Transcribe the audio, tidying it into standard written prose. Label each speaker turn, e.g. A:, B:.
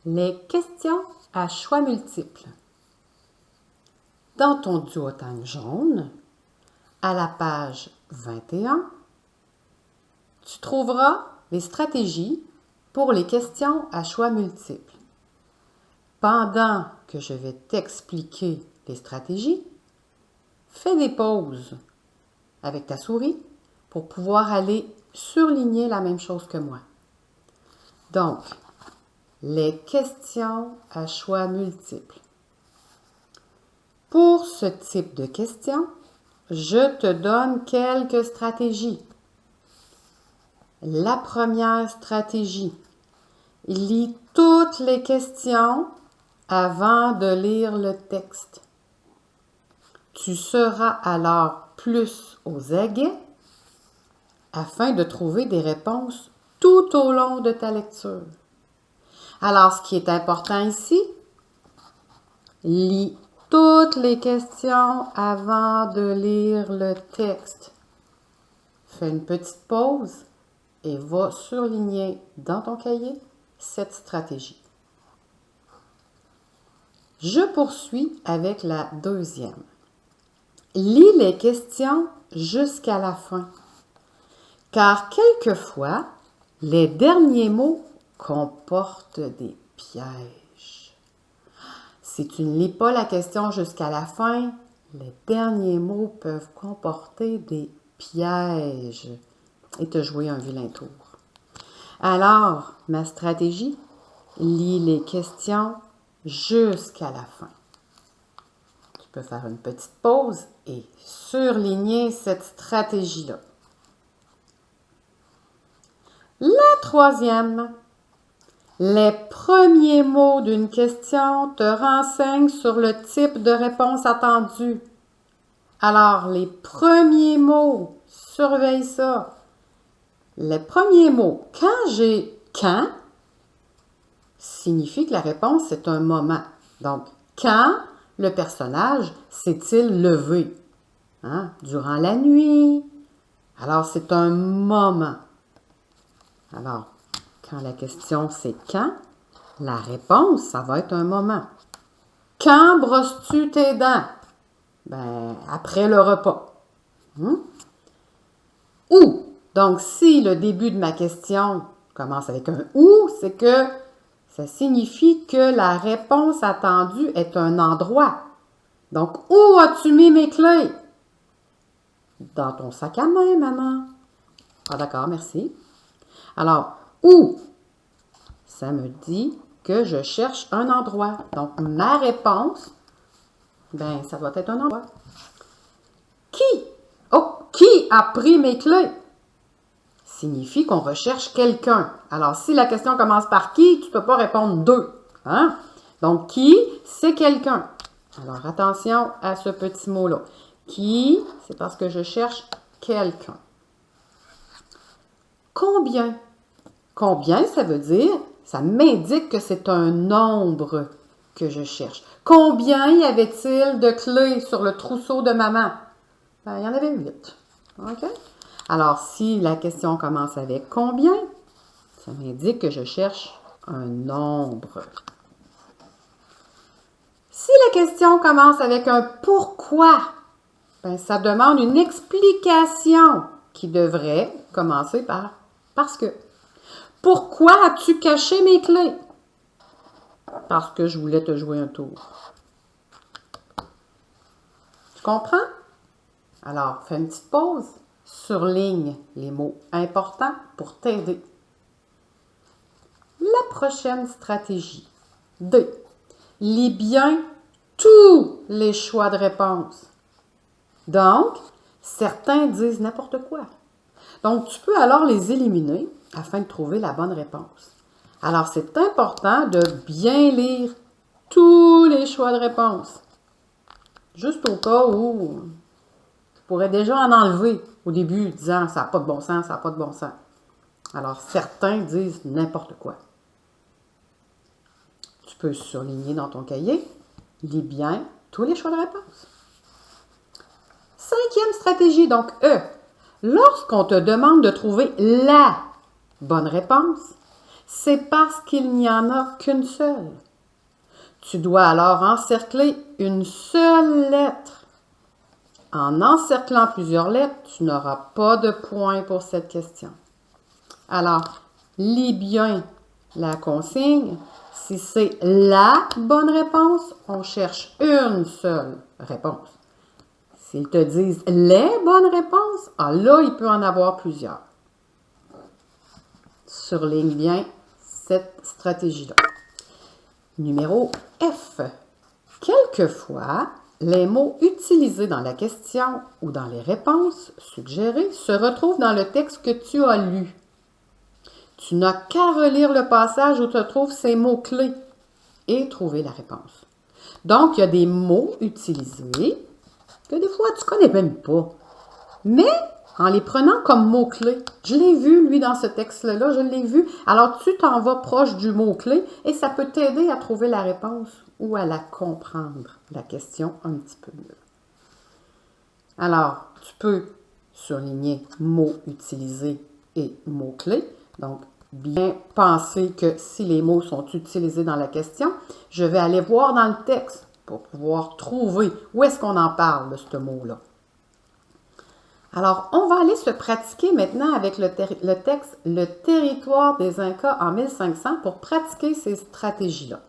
A: Les questions à choix multiples. Dans ton duotone jaune, à la page 21, tu trouveras les stratégies pour les questions à choix multiples. Pendant que je vais t'expliquer les stratégies, fais des pauses avec ta souris pour pouvoir aller surligner la même chose que moi. Donc, les questions à choix multiples. Pour ce type de questions, je te donne quelques stratégies. La première stratégie, lis toutes les questions avant de lire le texte. Tu seras alors plus aux aguets afin de trouver des réponses tout au long de ta lecture. Alors, ce qui est important ici, lis toutes les questions avant de lire le texte. Fais une petite pause et va surligner dans ton cahier cette stratégie. Je poursuis avec la deuxième. Lis les questions jusqu'à la fin, car quelquefois, les derniers mots comportent des pièges. Si tu ne lis pas la question jusqu'à la fin, les derniers mots peuvent comporter des pièges et te jouer un vilain tour. Alors, ma stratégie, lis les questions jusqu'à la fin. Tu peux faire une petite pause et surligner cette stratégie-là. La troisième. Les premiers mots d'une question te renseignent sur le type de réponse attendue. Alors, les premiers mots, surveille ça. Les premiers mots, quand j'ai « quand », signifie que la réponse est un moment. Donc, quand le personnage s'est-il levé? Durant la nuit. Alors, c'est un moment. Alors, quand la question c'est « quand », la réponse, ça va être un moment. Quand brosses-tu tes dents? Après le repas. Où? Donc, si le début de ma question commence avec un « où », c'est que ça signifie que la réponse attendue est un endroit. Donc, où as-tu mis mes clés? Dans ton sac à main, maman. Ah, d'accord, merci. Alors, où? Ça me dit que je cherche un endroit. Donc, ma réponse, ça doit être un endroit. Qui? Oh, qui a pris mes clés? Signifie qu'on recherche quelqu'un. Alors, si la question commence par qui, tu ne peux pas répondre deux. Donc, qui, c'est quelqu'un. Alors, attention à ce petit mot-là. Qui, c'est parce que je cherche quelqu'un. Combien? Combien, ça veut dire, ça m'indique que c'est un nombre que je cherche. Combien y avait-il de clés sur le trousseau de maman? Il y en avait 8. OK? Alors, si la question commence avec combien, ça m'indique que je cherche un nombre. Si la question commence avec un pourquoi, ça demande une explication qui devrait commencer par parce que. Pourquoi as-tu caché mes clés? Parce que je voulais te jouer un tour. Tu comprends? Alors, fais une petite pause. Surligne les mots importants pour t'aider. La prochaine stratégie. 2. Lis bien tous les choix de réponse. Donc, certains disent n'importe quoi. Donc, tu peux alors les éliminer afin de trouver la bonne réponse. Alors, c'est important de bien lire tous les choix de réponse. Juste au cas où tu pourrais déjà en enlever au début, disant « ça n'a pas de bon sens, ça n'a pas de bon sens ». Alors, certains disent n'importe quoi. Tu peux surligner dans ton cahier, lis bien tous les choix de réponse. 5e stratégie, donc E. Lorsqu'on te demande de trouver la bonne réponse, C'est parce qu'il n'y en a qu'une seule. Tu dois alors encercler une seule lettre. En encerclant plusieurs lettres, tu n'auras pas de point pour cette question. Alors, lis bien la consigne. Si c'est la bonne réponse, on cherche une seule réponse. S'ils te disent les bonnes réponses, ah là, il peut en avoir plusieurs. Surligne bien cette stratégie-là. Numéro F. Quelquefois, les mots utilisés dans la question ou dans les réponses suggérées se retrouvent dans le texte que tu as lu. Tu n'as qu'à relire le passage où se trouvent ces mots-clés et trouver la réponse. Donc, il y a des mots utilisés que des fois, tu ne connais même pas. Mais, en les prenant comme mots-clés, je l'ai vu, lui, dans ce texte-là, je l'ai vu. Alors, tu t'en vas proche du mot-clé et ça peut t'aider à trouver la réponse ou à la comprendre, la question, un petit peu mieux. Alors, tu peux surligner mots utilisés et mots-clés. Donc, bien penser que si les mots sont utilisés dans la question, je vais aller voir dans le texte pour pouvoir trouver où est-ce qu'on en parle de ce mot-là. Alors, on va aller se pratiquer maintenant avec le texte « Le territoire des Incas en 1500 » pour pratiquer ces stratégies-là.